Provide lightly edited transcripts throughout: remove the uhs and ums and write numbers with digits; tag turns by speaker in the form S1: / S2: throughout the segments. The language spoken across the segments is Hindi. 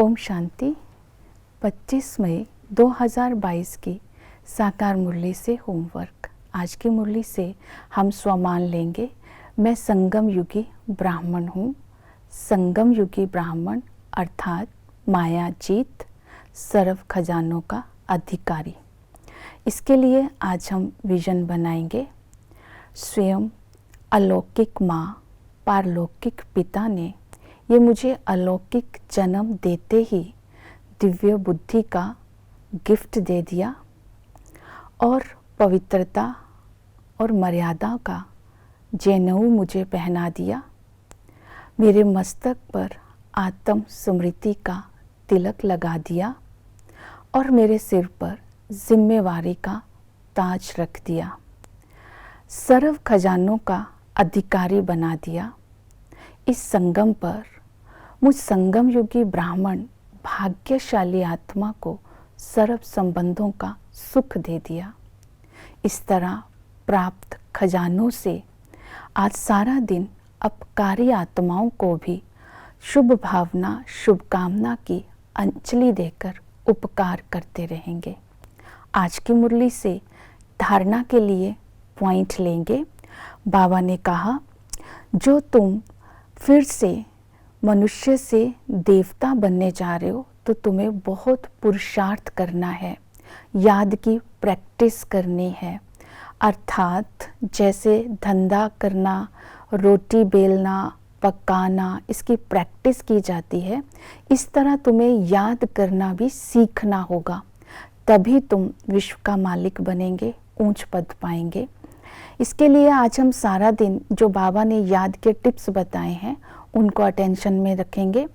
S1: ओम शांति। 25 मई 2022 की साकार मुरली से होमवर्क। आज की मुरली से हम स्वमान लेंगे, मैं संगम युगी ब्राह्मण हूँ। संगम युगी ब्राह्मण अर्थात मायाजीत, सर्व खजानों का अधिकारी। इसके लिए आज हम विजन बनाएंगे। स्वयं अलौकिक माँ, पारलौकिक पिता ने ये मुझे अलौकिक जन्म देते ही दिव्य बुद्धि का गिफ्ट दे दिया और पवित्रता और मर्यादा का जनेऊ मुझे पहना दिया। मेरे मस्तक पर आत्म स्मृति का तिलक लगा दिया और मेरे सिर पर जिम्मेवारी का ताज रख दिया। सर्व खजानों का अधिकारी बना दिया। इस संगम पर मुझ संगम युगी ब्राह्मण भाग्यशाली आत्मा को सर्व संबंधों का सुख दे दिया। इस तरह प्राप्त खजानों से आज सारा दिन अपकारी आत्माओं को भी शुभ भावना, शुभकामना की अंजलि देकर उपकार करते रहेंगे। आज की मुरली से धारणा के लिए पॉइंट लेंगे। बाबा ने कहा, जो तुम फिर से मनुष्य से देवता बनने जा रहे हो तो तुम्हें बहुत पुरुषार्थ करना है, याद की प्रैक्टिस करनी है। अर्थात जैसे धंधा करना, रोटी बेलना, पकाना, इसकी प्रैक्टिस की जाती है, इस तरह तुम्हें याद करना भी सीखना होगा। तभी तुम विश्व का मालिक बनेंगे, ऊंच पद पाएंगे। इसके लिए आज हम सारा दिन जो बाबा ने याद के टिप्स बताए हैं उनको अटेंशन में रखेंगे।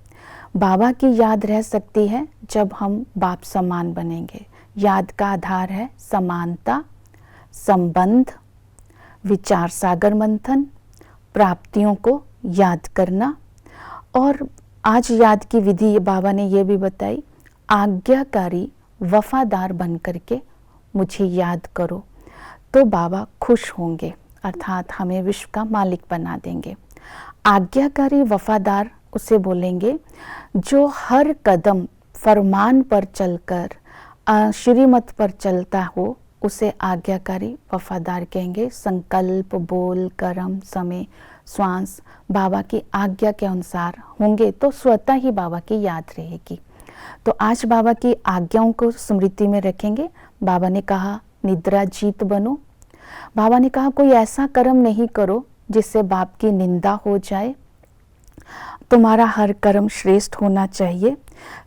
S1: बाबा की याद रह सकती है जब हम बाप समान बनेंगे। याद का आधार है समानता, संबंध, विचार सागर मंथन, प्राप्तियों को याद करना। और आज याद की विधि बाबा ने ये भी बताई, आज्ञाकारी वफादार बन करके मुझे याद करो तो बाबा खुश होंगे, अर्थात हमें विश्व का मालिक बना देंगे। आज्ञाकारी वफादार उसे बोलेंगे जो हर कदम फरमान पर चलकर श्रीमत पर चलता हो, उसे आज्ञाकारी वफादार कहेंगे। संकल्प, बोल, कर्म, समय, श्वास बाबा की आज्ञा के अनुसार होंगे तो स्वतः ही बाबा की याद रहेगी। तो आज बाबा की आज्ञाओं को स्मृति में रखेंगे। बाबा ने कहा निद्रा जीत बनो। बाबा ने कहा कोई ऐसा कर्म नहीं करो जिससे बाप की निंदा हो जाए। तुम्हारा हर कर्म श्रेष्ठ होना चाहिए।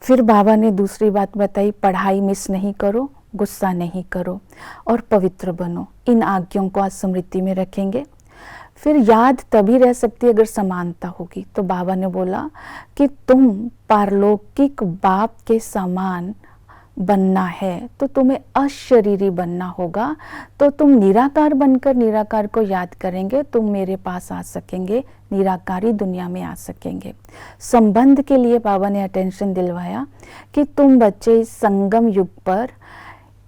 S1: फिर बाबा ने दूसरी बात बताई, पढ़ाई मिस नहीं करो, गुस्सा नहीं करो और पवित्र बनो। इन आज्ञाओं को आज स्मृति में रखेंगे। फिर याद तभी रह सकती है अगर समानता होगी। तो बाबा ने बोला कि तुम पारलौकिक बाप के समान बनना है तो तुम्हें अशरीरी बनना होगा। तो तुम निराकार बनकर निराकार को याद करेंगे, तुम मेरे पास आ सकेंगे, निराकारी दुनिया में आ सकेंगे। संबंध के लिए बाबा ने अटेंशन दिलवाया कि तुम बच्चे इस संगम युग पर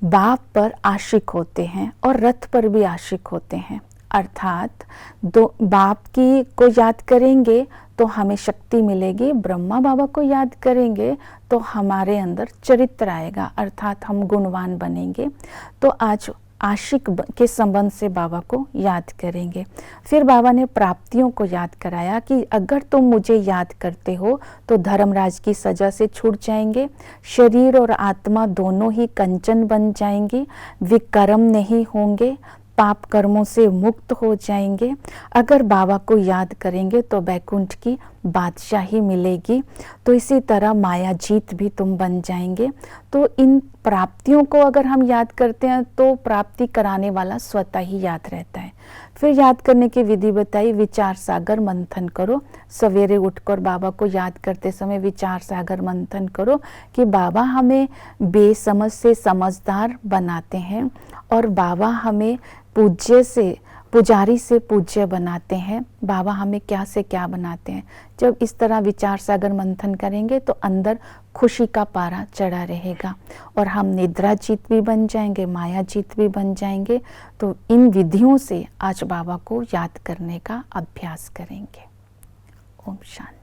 S1: बाप पर आशिक होते हैं और रथ पर भी आशिक होते हैं। अर्थात दो बाप की को याद करेंगे तो हमें शक्ति मिलेगी, ब्रह्मा बाबा को याद करेंगे तो हमारे अंदर चरित्र आएगा, अर्थात हम गुणवान बनेंगे। तो आज आशिक के संबंध से बाबा को याद करेंगे। फिर बाबा ने प्राप्तियों को याद कराया कि अगर तुम मुझे याद करते हो तो धर्मराज की सजा से छूट जाएंगे, शरीर और आत्मा दोनों ही कंचन बन जाएंगी, विकर्म नहीं होंगे, पाप कर्मों से मुक्त हो जाएंगे। अगर बाबा को याद करेंगे तो बैकुंठ की बादशाही मिलेगी। तो इसी तरह माया जीत भी तुम बन जाएंगे। तो इन प्राप्तियों को अगर हम याद करते हैं तो प्राप्ति कराने वाला स्वतः ही याद रहता है। फिर याद करने की विधि बताई, विचार सागर मंथन करो। सवेरे उठकर बाबा को याद करते समय विचार सागर मंथन करो कि बाबा हमें बेसमझ से समझदार बनाते हैं और बाबा हमें पुजारी से पूज्य बनाते हैं। बाबा हमें क्या से क्या बनाते हैं। जब इस तरह विचार सागर मंथन करेंगे तो अंदर खुशी का पारा चढ़ा रहेगा और हम निद्रा जीत भी बन जाएंगे, माया जीत भी बन जाएंगे। तो इन विधियों से आज बाबा को याद करने का अभ्यास करेंगे। ओम शांति।